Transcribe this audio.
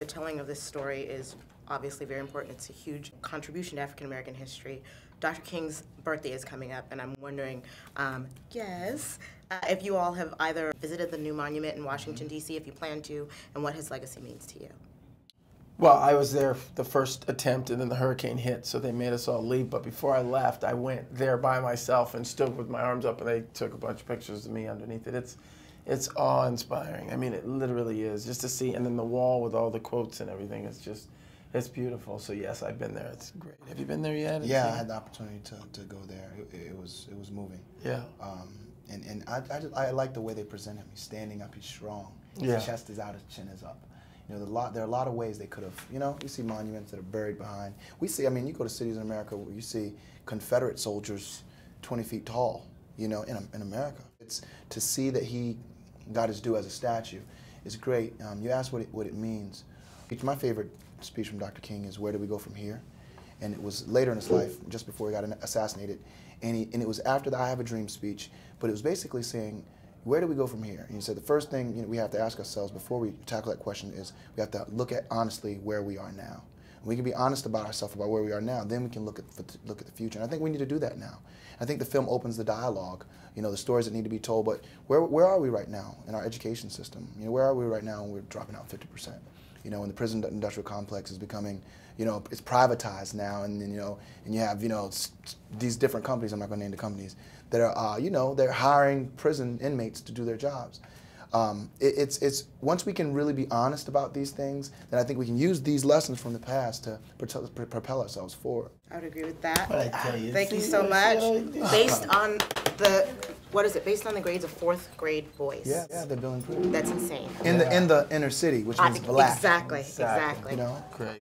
The telling of this story is obviously very important. It's a huge contribution to African American history. Dr. King's birthday is coming up, and I'm wondering, if you all have either visited the new monument in Washington, D.C., if you plan to, and what his legacy means to you. Well, I was there the first attempt, and then the hurricane hit, so they made us all leave. But before I left, I went there by myself and stood with my arms up, and they took a bunch of pictures of me underneath it. It's awe-inspiring. I mean, it literally is, just to see. And then the wall with all the quotes and everything, it's beautiful. So yes, I've been there. It's great. Have you been there yet? Yeah, I had the opportunity to go there. It was moving. Yeah. And I like the way they present him. He's standing up. He's strong. His chest is out. His chin is up. You know, there are a lot of ways they could have. You know, you see monuments that are buried behind. We see. I mean, you go to cities in America where you see Confederate soldiers 20 feet tall. You know, in America, it's to see that he got his due as a statue is great. You asked what it means. My favorite speech from Dr. King is "Where do we go from here?" And it was later in his life, just before he got assassinated, and it was after the "I Have a Dream" speech. But it was basically saying, where do we go from here? And he said the first thing we have to ask ourselves before we tackle that question is we have to look at honestly where we are now. We can be honest about ourselves, about where we are now, then we can look at the future. And I think we need to do that now. I think the film opens the dialogue, you know, the stories that need to be told, but where are we right now in our education system? You know, where are we right now when we're dropping out 50%? You know, when the prison industrial complex is becoming, you know, it's privatized now, and then, you know, and you have, you know, these different companies, I'm not going to name the companies, that are, you know, they're hiring prison inmates to do their jobs. It's once we can really be honest about these things, then I think we can use these lessons from the past to propel ourselves forward. I would agree with that. But I tell you, Thank you so much. Based on the, what is it? Based on the grades of 4th grade boys. Yeah, they're building prison. That's insane. In the inner city, which means black. Exactly. You know, great.